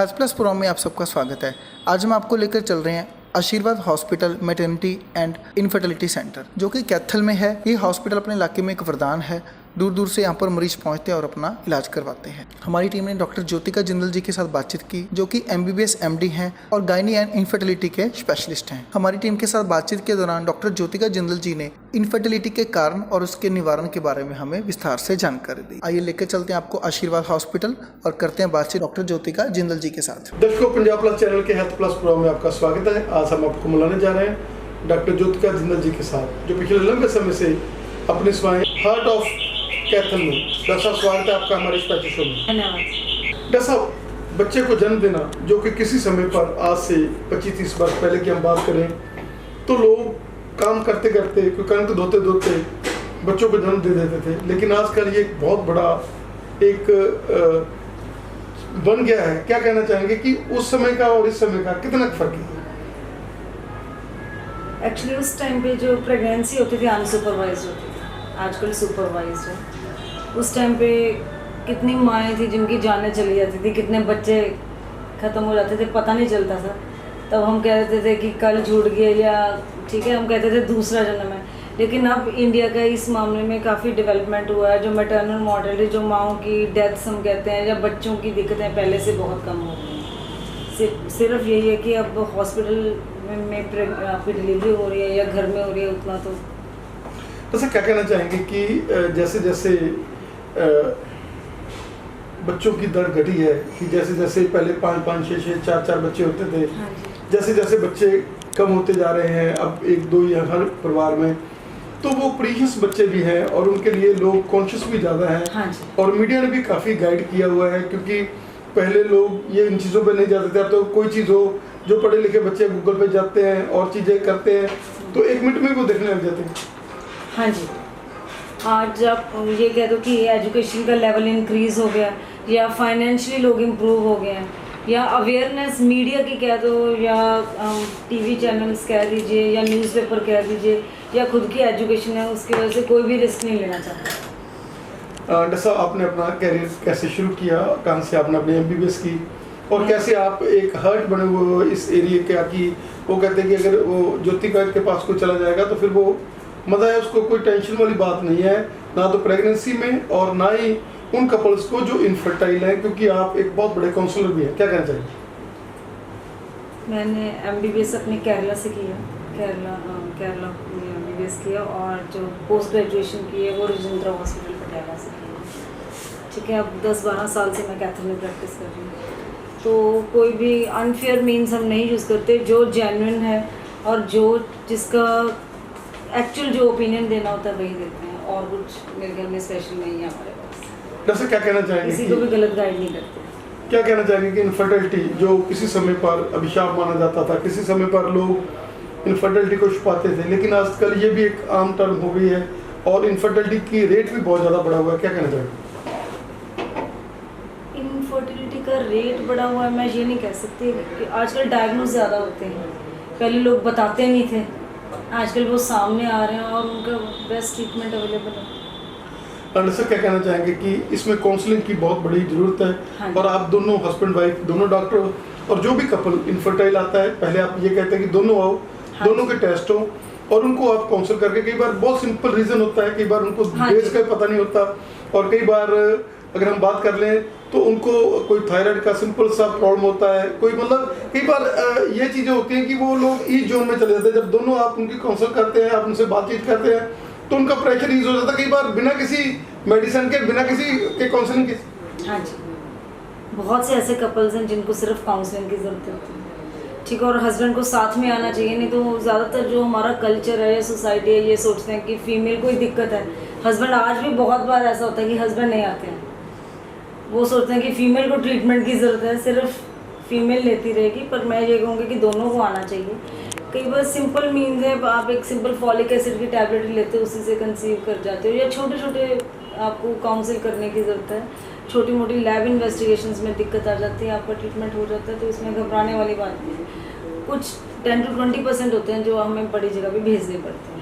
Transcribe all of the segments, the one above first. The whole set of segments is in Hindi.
हेल्थ प्लस प्रोग्राम में आप सबका स्वागत है। आज हम आपको लेकर चल रहे हैं आशीर्वाद hospital maternity and infertility centre, जो कि कैथल में है। ये हॉस्पिटल अपने इलाके में एक वरदान है। दूर दूर से यहाँ पर मरीज पहुँचते हैं और अपना इलाज करवाते हैं। हमारी टीम ने डॉक्टर ज्योतिका जिंदल जी के साथ बातचीत की, जो कि MBBS MD हैं और गायनी एंड इनफर्टिलिटी के स्पेशलिस्ट हैं। हमारी टीम के साथ बातचीत के दौरान डॉक्टर ज्योतिका जिंदल जी ने इनफर्टिलिटी के कारण और उसके निवारण के बारे में हमें विस्तार से जानकारी दी। आइए लेकर चलते हैं आपको आशीर्वाद हॉस्पिटल और करते हैं बातचीत डॉक्टर ज्योतिका जिंदल जी के साथ। दर्शकों, पंजाब प्लस चैनल के हेल्थ प्लस प्रोग्राम में आपका स्वागत है। आज हम आपको मिलाने जा रहे हैं डॉक्टर ज्योतिका जिंदल जी के साथ, जो पिछले लंबे समय से अपनी सेवाएं हार्ट ऑफ कैथल में। डॉक्टर साहब, स्वागत है आपका हमारे स्पेशल शो में। धन्यवाद। डॉक्टर साहब, बच्चे को जन्म देना, जो कि किसी समय पर आज से 25-30 वर्ष पहले की हम बात करें तो लोग काम करते करते, कोई कणक धोते धोते बच्चों को जन्म दे देते थे, लेकिन आजकल ये एक बहुत बड़ा एक बन गया है। क्या कहना चाहेंगे कि उस समय का और इस समय का कितना फर्क है? एक्चुअली उस टाइम पे जो प्रेगनेंसी होती थी अनसुपरवाइज्ड होती थी, आजकल सुपरवाइज्ड है। उस टाइम पे कितनी माएँ थी जिनकी जानें चली जाती थी, कितने बच्चे ख़त्म हो जाते थे, पता नहीं चलता था। तब हम कहते थे कि कल छूट गया, या ठीक है हम कहते थे दूसरा जन्म है। लेकिन अब इंडिया का इस मामले में काफ़ी डेवलपमेंट हुआ है। जो मैटरनल मॉर्टेलिटी, जो माओं की डेथ्स हम कहते हैं, या बच्चों की दिक्कतें पहले से बहुत कम हो गई हैं। सिर्फ यही है कि अब हॉस्पिटल में आपकी डिलीवरी हो रही है या घर में हो रही है, उतना तो। वैसे क्या कहना चाहेंगे कि जैसे जैसे बच्चों की दर घटी है, कि जैसे जैसे पहले 5-5, 6-6, 4-4 बच्चे होते थे, जैसे जैसे बच्चे कम होते जा रहे हैं, अब 1-2 या हर परिवार में, तो वो प्रीशियस बच्चे भी हैं और उनके लिए लोग कॉन्शियस भी ज़्यादा हैं। और मीडिया ने भी काफ़ी गाइड किया हुआ है, क्योंकि पहले लोग ये इन चीज़ों पे नहीं जाते थे। अब तो कोई चीज़ हो, जो पढ़े लिखे बच्चे गूगल पे जाते हैं और चीज़ें करते हैं, तो 1 मिनट में वो देखने लग जाते हैं। हाँ जी, आज आप ये कह दो कि एजुकेशन का लेवल इंक्रीज हो गया, या फाइनेंशियली लोग इम्प्रूव हो गए हैं, या अवेयरनेस मीडिया की कह दो, या TV चैनल्स कह दीजिए, या न्यूज़पेपर कह दीजिए, या खुद की एजुकेशन है, उसकी वजह से कोई भी रिस्क नहीं लेना चाहता। डॉक्टर साहब, आपने अपना कैरियर कैसे शुरू किया, कहाँ से आपने अपनी MBBS की, और कैसे आप एक हर्ट बने हुए हो इस एरिया के? कि वो कहते हैं कि अगर वो ज्योतिका के पास कोई चला जाएगा तो फिर वो मजा है, उसको कोई टेंशन वाली बात नहीं है, ना तो प्रेगनेंसी में और ना ही उन कपल्स को जो इनफर्टाइल हैं, क्योंकि आप एक बहुत बड़े काउंसलर भी हैं। क्या कहना चाहिए? मैंने MBBS अपनी केरला से किया, केरला में MBBS किया, और जो पोस्ट ग्रेजुएशन की है वो राजेंद्र हॉस्पिटल पटियाला से किया। ठीक है, अब 10-12 साल से मैं कैथल में प्रैक्टिस कर रही हूँ। तो कोई भी अनफेयर मीन्स हम नहीं यूज़ करते, जो जेन्युइन है और जो जिसका एक्चुअल जो ओपिनियन देना होता है वही देते हैं, और कुछ मेरे घर में स्पेशल नहीं है हमारे पास। जैसे क्या कहना चाहेंगे, किसी को भी गलत गाइड नहीं करते। क्या कहना चाहेंगे कि इनफर्टिलिटी, जो किसी समय पर अभिशाप माना जाता था, किसी समय पर लोग इनफर्टिलिटी को छुपाते थे, लेकिन आजकल ये भी एक आम टर्म हो गई है और इनफर्टिलिटी की रेट भी बहुत ज़्यादा बढ़ा हुआ है। क्या कहना चाहेंगे? इनफर्टिलिटी का रेट बढ़ा हुआ है, मैं ये नहीं कह सकती कि आजकल डायग्नोज ज़्यादा होते हैं। पहले लोग बताते नहीं थे, आजकल वो सामने आ रहे हैं और उनका बेस्ट ट्रीटमेंट अवेलेबल है। सर, क्या कहना चाहेंगे कि इसमें काउंसलिंग की बहुत बड़ी ज़रूरत है? हाँ, और आप दोनों हस्बैंड वाइफ, दोनों डॉक्टर हो, और जो भी कपल इनफर्टाइल आता है, पहले आप ये कहते हैं कि दोनों आओ, हाँ, दोनों के टेस्ट हो, और उनको आप काउंसिल करके, कई बार बहुत सिंपल रीज़न होता है, कई बार उनको बेस का पता नहीं होता, और कई बार अगर हम बात कर लें तो उनको कोई थायराइड का सिंपल सा प्रॉब्लम होता है, कोई मतलब कई बार ये चीज़ें होती हैं कि वो लोग इस जोन में चले जाते हैं। जब दोनों आप उनकी काउंसिल करते हैं, आप उनसे बातचीत करते हैं, तो उनका प्रेशर ईज हो जाता है, कई बार बिना किसी मेडिसिन के, बिना किसी के काउंसलिंग के। हाँ जी, बहुत से ऐसे कपल्स हैं जिनको सिर्फ काउंसलिंग की ज़रूरत होती है। ठीक है, और हस्बैंड को साथ में आना चाहिए। नहीं तो ज़्यादातर जो हमारा कल्चर है या सोसाइटी है, ये सोचते हैं कि फीमेल को ही दिक्कत है। हस्बैंड, आज भी बहुत बार ऐसा होता है कि हस्बैंड नहीं आते हैं, वो सोचते हैं कि फ़ीमेल को ट्रीटमेंट की ज़रूरत है, सिर्फ फीमेल लेती रहेगी। पर मैं ये कहूँगी कि दोनों को आना चाहिए। कई बार सिंपल मीन्स है, आप एक सिंपल फॉलिक एसिड की टैबलेट लेते हो, उसी से कंसीव कर जाते हो, या छोटे छोटे आपको काउंसिल करने की ज़रूरत है। छोटी मोटी लैब इन्वेस्टिगेशंस में दिक्कत आ जाती है, आपका ट्रीटमेंट हो जाता है, तो इसमें घबराने वाली बात नहीं है। कुछ 10-20% होते हैं जो हमें बड़ी जगह भी भेजने पड़ते हैं।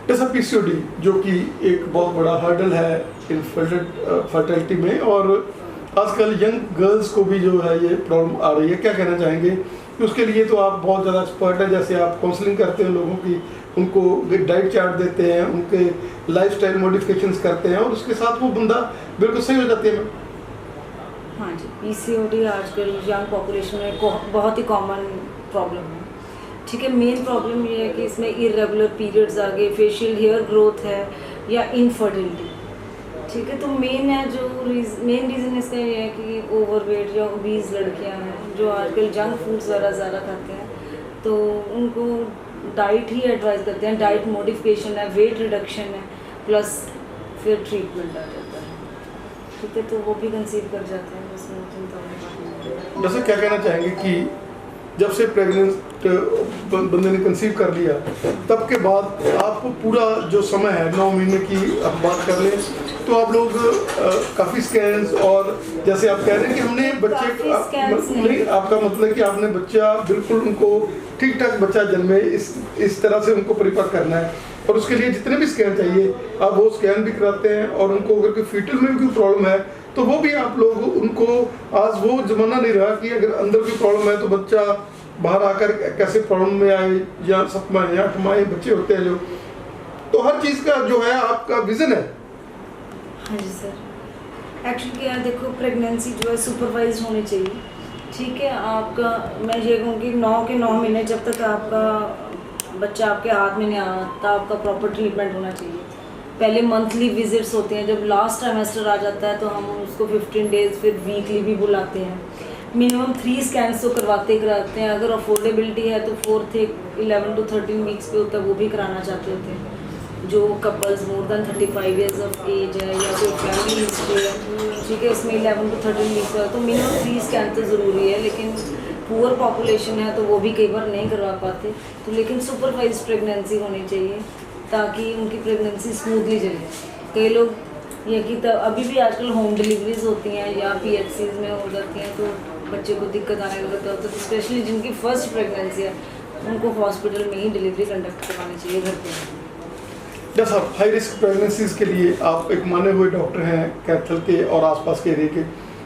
जैसा PCOD, जो कि एक बहुत बड़ा हर्डल है इनफर्टिलिटी में, और आजकल यंग गर्ल्स को भी जो है ये प्रॉब्लम आ रही है, क्या कहना चाहेंगे कि उसके लिए तो आप बहुत ज़्यादा एक्सपर्ट हैं, जैसे आप काउंसलिंग करते हैं लोगों की, उनको डाइट चार्ट देते हैं, उनके लाइफस्टाइल मॉडिफिकेशंस करते हैं और उसके साथ वो बंदा बिल्कुल सही हो जाती है। हाँ जी, पीसीओडी आजकल यंग पॉपुलेशन में बहुत ही कॉमन प्रॉब्लम है। ठीक है, मेन प्रॉब्लम ये है कि इसमें इरेगुलर पीरियड्स आ गए, फेशियल हेयर ग्रोथ है या इनफर्टिलिटी। ठीक है, तो मेन रीज़न इसका ये है कि ओवरवेट या ओबीज लड़कियां हैं जो आजकल जंक फूड्स वगैरह ज़्यादा खाते हैं, तो उनको डाइट ही एडवाइस करते हैं। डाइट मॉडिफिकेशन है, वेट रिडक्शन है, प्लस फिर ट्रीटमेंट आ जाता है। ठीक है, तो वो भी कंसीव कर जाते हैं, उसमें चिंता वाली बात नहीं है। जैसे क्या कहना चाहेंगे कि जब से प्रेग्नेंट बंदे ने कंसीव कर लिया तब के बाद आप पूरा जो समय है 9 महीने की आप बात कर लें तो आप लोग काफ़ी स्कैन्स और जैसे आप कह रहे हैं कि हमने बच्चे नहीं, आपका मतलब कि आपने बच्चा बिल्कुल उनको ठीक ठाक बच्चा जन्मे इस तरह से उनको प्रिपेयर करना है और उसके लिए जितने भी स्कैन चाहिए आप वो स्कैन भी कराते हैं और उनको अगर कोई फीटल में भी कोई प्रॉब्लम है तो वो भी आप लोग उनको, आज वो जमाना नहीं रहा कि अगर अंदर कोई प्रॉब्लम है तो बच्चा बाहर आकर कैसे प्रॉब्लम में आए या 7 माह या 8 माह बच्चे होते हैं जो, तो हर चीज़ का जो है आपका विजन है। हाँ जी सर, एक्चुअली क्या है, देखो प्रेगनेंसी जो है सुपरवाइज होनी चाहिए। ठीक है, आपका मैं ये कहूँगी 9 के 9 महीने जब तक आपका बच्चा आपके हाथ में नहीं आता आपका प्रॉपर ट्रीटमेंट होना चाहिए। पहले मंथली विजिट्स होते हैं, जब लास्ट ट्राइमेस्टर आ जाता है तो हम उसको 15 डेज फिर वीकली भी बुलाते हैं। मिनिमम 3 स्कैन्स तो करवाते हैं, अगर अफोर्डेबिलिटी है तो 4th 11 to 13 वीक्स पे होता है वो भी कराना चाहते होते हैं। जो couples more than 35 years of age है या कोई फैमिली हिस्ट्री है, ठीक है, उसमें 11 to 13 वीक्स का तो मिनिमम 3 स्कैन तो ज़रूरी है। लेकिन पुअर पॉपुलेशन है तो वो भी कई बार नहीं करवा पाते, तो लेकिन सुपरवाइज प्रेगनेंसी होनी चाहिए ताकि उनकी प्रेगनेंसी स्मूथली चले। कई लोग ये कि अभी भी आजकल होम डिलीवरीज होती हैं या PHCs में हो जाती हैं तो बच्चे को दिक्कत आने लगता है, तो स्पेशली जिनकी फर्स्ट प्रेगनेंसी है उनको हॉस्पिटल में ही डिलीवरी कंडक्ट करवानी चाहिए घर पे। जैसा हाई रिस्क प्रेगनेंसीज के लिए आप एक माने हुए डॉक्टर हैं कैथल के और आसपास के एरिया के,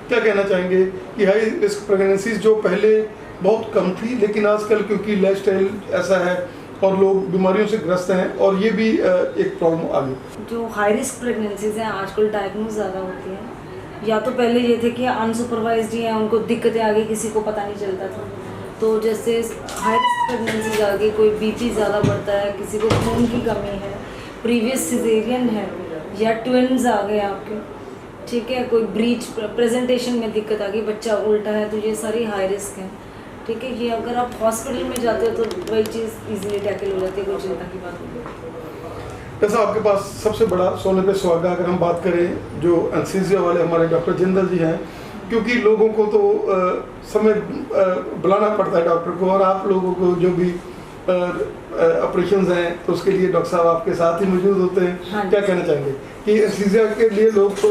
क्या कहना चाहेंगे कि हाई रिस्क प्रेगनेंसीज जो पहले बहुत कम थी लेकिन आजकल क्योंकि लाइफस्टाइल ऐसा है और लोग बीमारियों से ग्रस्त हैं और ये भी एक प्रॉब्लम आ गई। जो हाई रिस्क प्रेगनेंसीज हैं आजकल डायग्नोज ज़्यादा होती हैं, या तो पहले ये थे कि अनसुपरवाइज्ड ही हैं, उनको दिक्कतें आ गई, किसी को पता नहीं चलता था। तो जैसे हाई रिस्क प्रेगनेंसीज आ गई, कोई BP ज़्यादा बढ़ता है, किसी को खून की कमी है, प्रीवियस सिजेरियन है या ट्विन्स आ गए आपके, ठीक है, कोई ब्रीच प्रेजेंटेशन में दिक्कत आ गई, बच्चा उल्टा है, तो ये सारी हाई रिस्क है। ठीक है, ये अगर आप हॉस्पिटल में जाते हो तो वही चीज़ इजीली टैकल हो जाती है, कोई चिंता की बात नहीं। जैसा आपके पास सबसे बड़ा सोने पे सुहागा अगर हम बात करें जो एनेस्थीसिया वाले हमारे डॉक्टर जिंदल जी हैं, क्योंकि लोगों को तो समय बुलाना पड़ता है डॉक्टर को और आप लोगों को जो भी ऑपरेशंस हैं तो उसके लिए डॉक्टर साहब आपके साथ ही मौजूद होते हैं। हाँ, क्या कहना चाहेंगे कि एनेस्थीसिया के लिए लोग तो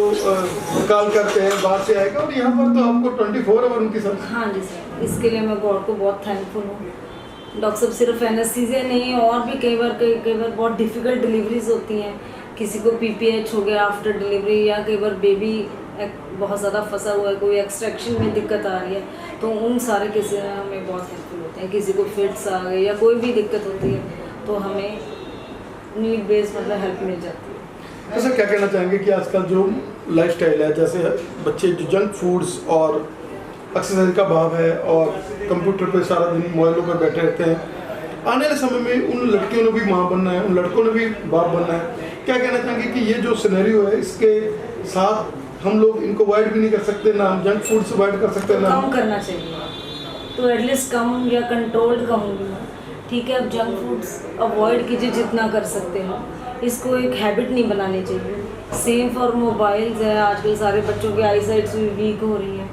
कॉल करते हैं बाहर से आएगा और यहाँ पर तो आपको 24 आवर उनकी सर्विस। हाँ जी सर, इसके लिए मैं गॉड को बहुत थैंकफुल हूँ। डॉक्टर साहब सिर्फ एनेस्थीसिया नहीं और भी कई बार बहुत डिफ़िकल्ट डिलीवरीज होती हैं, किसी को PPH हो गया आफ्टर डिलीवरी या कई बार बेबी बहुत ज़्यादा फंसा हुआ है, कोई एक्सट्रैक्शन में दिक्कत आ रही है, तो उन सारे केसेस में हमें बहुत हेल्पफुल होते हैं। किसी को फिट्स आ गए या कोई भी दिक्कत होती है तो हमें नीड बेस्ड मतलब हेल्प मिल जाती है। तो सर क्या कहना चाहेंगे कि आजकल जो लाइफस्टाइल है, जैसे बच्चे जो जंक फूड्स और एक्सरसाइज का भाव है और कंप्यूटर पे सारा दिन मोबाइलों पर बैठे रहते हैं, आने वाले समय में उन लड़कियों ने भी माँ बनना है, उन लड़कों ने भी बाप बनना है, क्या कहना चाहेंगे कि ये जो सिनेरियो है इसके साथ हम लोग इनको अवॉइड भी नहीं कर सकते, ना हम जंक फूड से अवॉइड कर सकते, ना कम करना चाहिए, तो एटलीस्ट कम या कंट्रोल्ड कहूँगी मैं। ठीक है, अब जंक फूड्स अवॉइड कीजिए जितना कर सकते हो, इसको एक हैबिट नहीं बनानी चाहिए। सेम फॉर मोबाइल्स है, आजकल सारे बच्चों की आई साइट्स भी वीक हो रही है,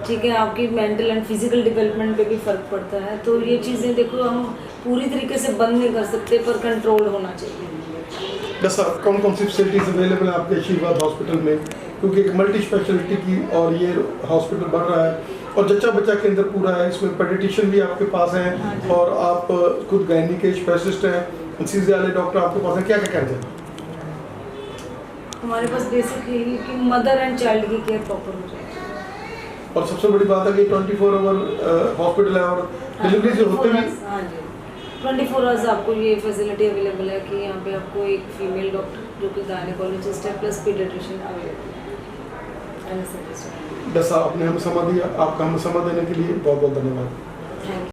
ठीक है, आपकी मेंटल एंड फिजिकल डेवलपमेंट पे भी फ़र्क पड़ता है। तो ये चीज़ें देखो हम पूरी तरीके से बंद नहीं कर सकते पर कंट्रोल होना चाहिए। जैसा कौन कौन सी फैसिलिटीज अवेलेबल है आपके आशीर्वाद हॉस्पिटल में, क्योंकि एक मल्टी स्पेशलिटी की और ये हॉस्पिटल बढ़ रहा है और जच्चा बच्चा के अंदर पूरा है, इसमें पेडिट्रिशियन भी आपके पास हैं। हाँ, और आप खुद गायनी के स्पेशलिस्ट हैं, एनेस्थीसिया वाले डॉक्टर आपके पास हैं, क्या क्या कहते हैं? हमारे पास बेसिकली कि मदर एंड चाइल्ड की केयर प्रॉपर हो जाए। और सबसे बड़ी बात है कि 24 आवर हॉस्पिटल है और डिलीवरी जो होते हैं। हाँ जी 24 आवर्स आपको ये फैसिलिटी अवेलेबल है कि यहाँ पे आपको एक फीमेल डॉक्टर जो कि गायनेकोलॉजिस्ट है प्लस पीडियाट्रिशियन अवेलेबल है। डसा आपने हमें समय दिया, आपका हमें समय देने के लिए बहुत बहुत धन्यवाद। Thank you.